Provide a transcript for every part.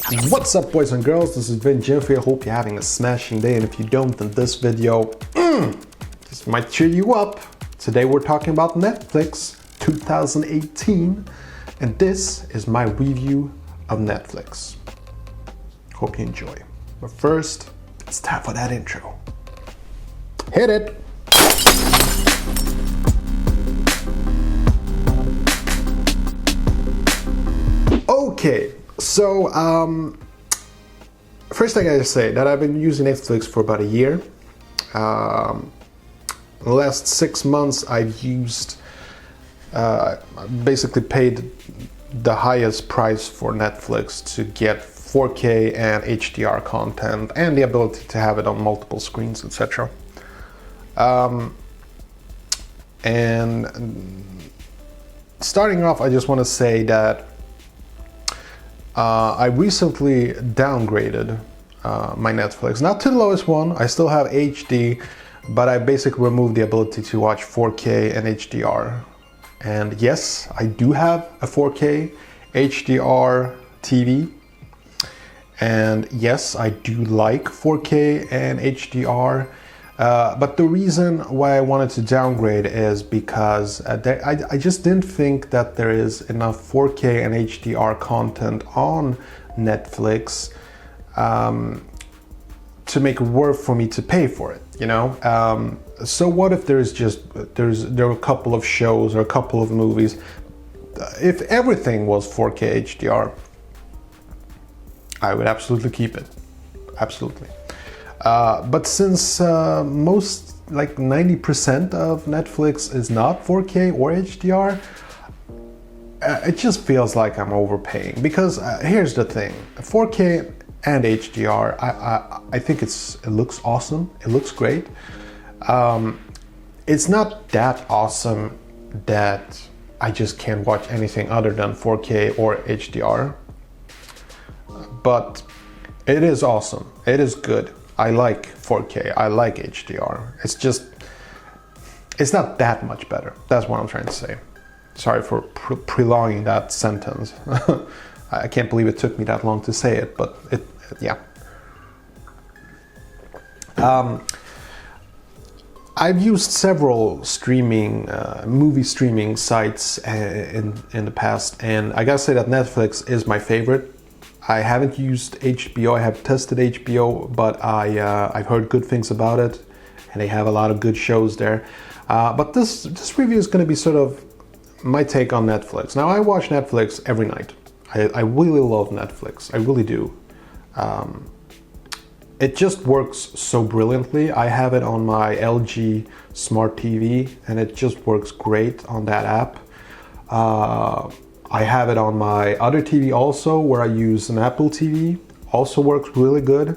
What's up, boys and girls? This is Vin Jeffrey. I hope you're having a smashing day, and if you don't, then this video this might cheer you up. Today we're talking about Netflix 2018, and this is my review of Netflix. Hope you enjoy. But first, it's time for that intro. Hit it! Okay, so first I gotta say that I've been using Netflix for about a year. The last 6 months I've used, basically paid the highest price for Netflix to get 4K and HDR content and the ability to have it on multiple screens, etc. And starting off, I just want to say that I recently downgraded my Netflix, not to the lowest one. I still have HD, but I basically removed the ability to watch 4K and HDR. And yes, I do have a 4K HDR TV. And yes, I do like 4K and HDR. But the reason why I wanted to downgrade is because I just didn't think that there is enough 4K and HDR content on Netflix to make it worth for me to pay for it, you know? So what if there are a couple of shows or a couple of movies? If everything was 4K HDR, I would absolutely keep it, absolutely. But since most, like 90% of Netflix is not 4K or HDR, it just feels like I'm overpaying. Because here's the thing, 4K and HDR, I think it looks awesome, it looks great. It's not that awesome that I just can't watch anything other than 4K or HDR. But it is awesome, it is good. I like 4K, I like HDR. It's not that much better. That's what I'm trying to say. Sorry for prolonging that sentence. I can't believe it took me that long to say it, but yeah. I've used several movie streaming sites in the past, and I gotta say that Netflix is my favorite. I haven't used HBO, I have tested HBO, but I've heard good things about it, and they have a lot of good shows there. But this review is going to be sort of my take on Netflix. Now, I watch Netflix every night. I really love Netflix, I really do. It just works so brilliantly. I have it on my LG Smart TV, and it just works great on that app. I have it on my other TV also, where I use an Apple TV. Also works really good.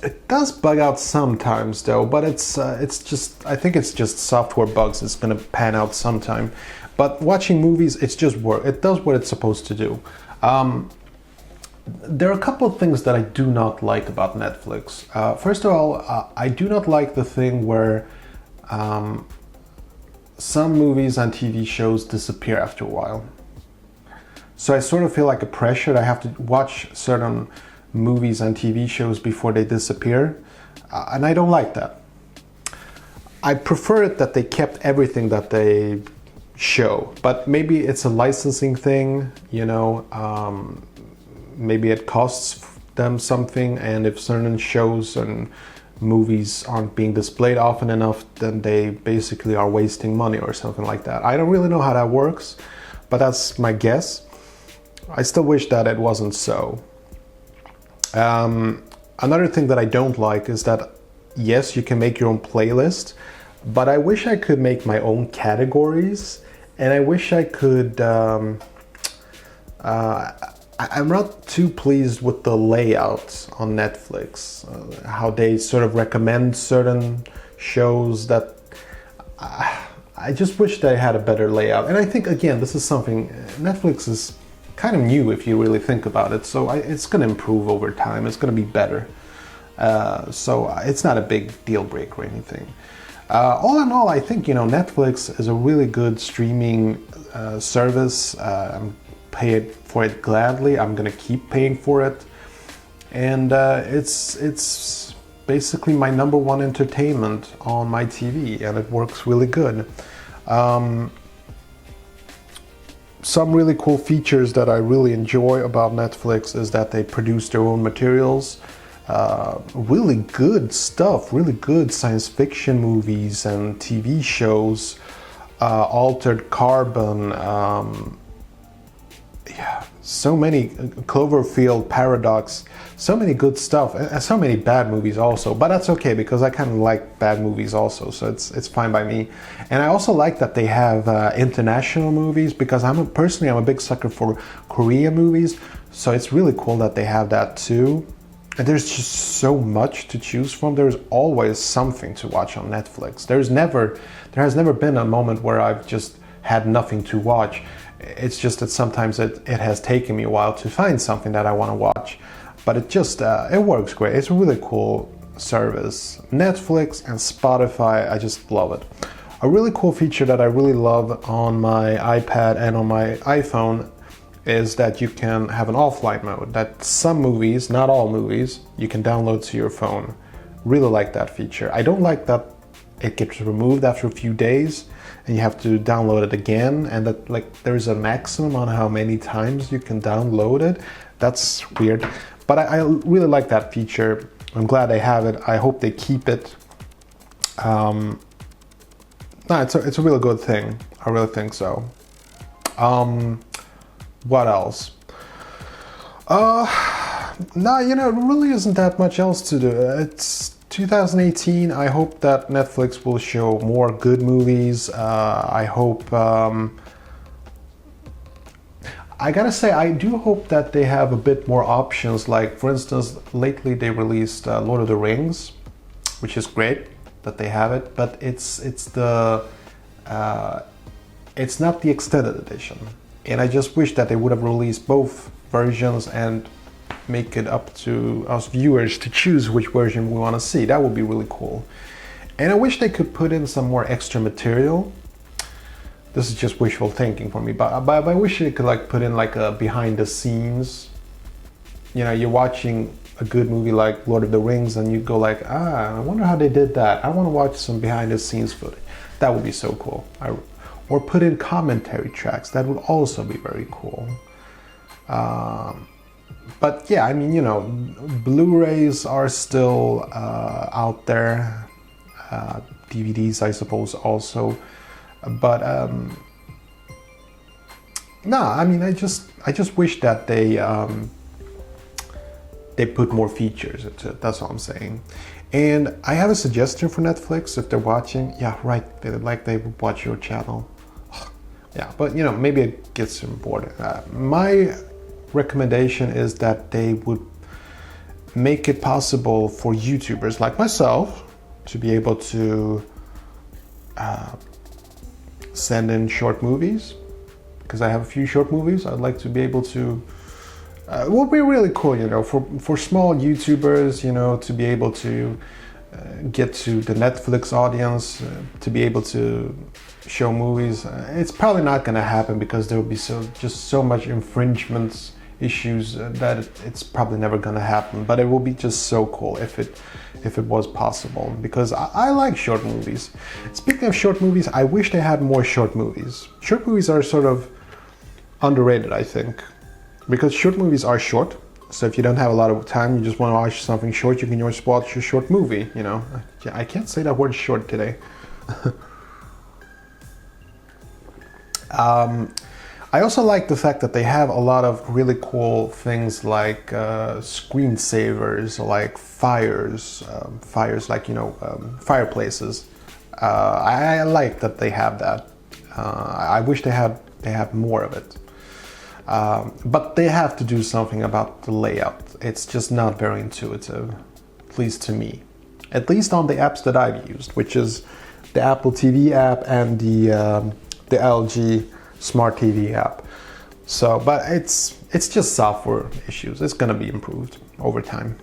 It does bug out sometimes though, but it's just, I think it's just software bugs. It's gonna pan out sometime. But watching movies, it does what it's supposed to do. There are a couple of things that I do not like about Netflix. First of all, I do not like the thing where some movies and TV shows disappear after a while. So I sort of feel like a pressure that I have to watch certain movies and TV shows before they disappear. And I don't like that. I prefer it that they kept everything that they show. But maybe it's a licensing thing, you know. Maybe it costs them something, and if certain shows and movies aren't being displayed often enough, then they basically are wasting money or something like that. I don't really know how that works, but that's my guess. I still wish that it wasn't so. Another thing that I don't like is that, yes, you can make your own playlist, but I wish I could make my own categories, and I wish I could... I'm not too pleased with the layout on Netflix, how they sort of recommend certain shows that I just wish they had a better layout. And I think, again, this is something, Netflix is kind of new if you really think about it, so it's going to improve over time, it's going to be better. So it's not a big deal breaker or anything. All in all, I think, you know, Netflix is a really good streaming service. I'm pay for it gladly. I'm gonna keep paying for it, and it's basically my number one entertainment on my TV, and it works really good. Some really cool features that I really enjoy about Netflix is that they produce their own materials. Really good stuff, really good science fiction movies and TV shows, Altered Carbon, so many, Cloverfield Paradox, so many good stuff, and so many bad movies also, but that's okay because I kind of like bad movies also, so it's fine by me. And I also like that they have international movies, because I'm a big sucker for Korean movies, so it's really cool that they have that too. And there's just so much to choose from. There's always something to watch on Netflix. There has never been a moment where I've just had nothing to watch. It's just that sometimes it has taken me a while to find something that I want to watch. But it works great. It's a really cool service. Netflix and Spotify, I just love it. A really cool feature that I really love on my iPad and on my iPhone is that you can have an offline mode, that some movies, not all movies, you can download to your phone. Really like that feature. I don't like that it gets removed after a few days and you have to download it again, and that there's a maximum on how many times you can download it. That's weird, but I really like that feature. I'm glad they have it. I hope they keep it. It's a really good thing. I really think so. What else? It really isn't that much else to do. It's 2018. I hope that Netflix will show more good movies. I hope, I gotta say, I do hope that they have a bit more options. Like, for instance, lately they released Lord of the Rings, which is great that they have it, but it's not the extended edition. And I just wish that they would have released both versions and make it up to us viewers to choose which version we want to see. That would be really cool. And I wish they could put in some more extra material. This is just wishful thinking for me, but I wish they could put in a behind the scenes. You're watching a good movie like Lord of the Rings and you go I wonder how they did that. I want to watch some behind the scenes footage. That would be so cool. Or put in commentary tracks. That would also be very cool. But yeah, Blu-rays are still out there. DVDs, I suppose, also. But I just wish that they put more features into it. That's all I'm saying. And I have a suggestion for Netflix if they're watching. Yeah, right. They would watch your channel. Yeah, but maybe it gets them bored. My recommendation is that they would make it possible for YouTubers like myself to be able to send in short movies, because I have a few short movies. I'd like to be able to. It would be really cool, for small YouTubers, to be able to get to the Netflix audience, to be able to show movies. It's probably not going to happen because there will be so much infringements issues that it's probably never going to happen. But it will be just so cool if it was possible, because I like short movies. Speaking of short movies, I wish they had more short movies. Short movies are sort of underrated, I think, because short movies are short. So if you don't have a lot of time, you just want to watch something short, you can just watch a short movie, I can't say that word short today. I also like the fact that they have a lot of really cool things like screensavers, like fireplaces. I like that they have that. I wish they have more of it. But they have to do something about the layout. It's just not very intuitive, at least to me. At least on the apps that I've used, which is the Apple TV app and the LG Smart TV app. So, but it's just software issues. It's gonna be improved over time.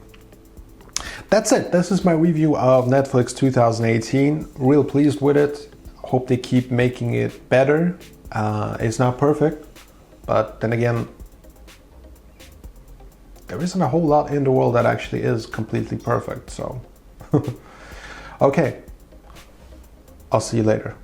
That's it. This is my review of Netflix 2018. Real pleased with it. Hope they keep making it better. It's not perfect, But then again, there isn't a whole lot in the world that actually is completely perfect, so. Okay, I'll see you later.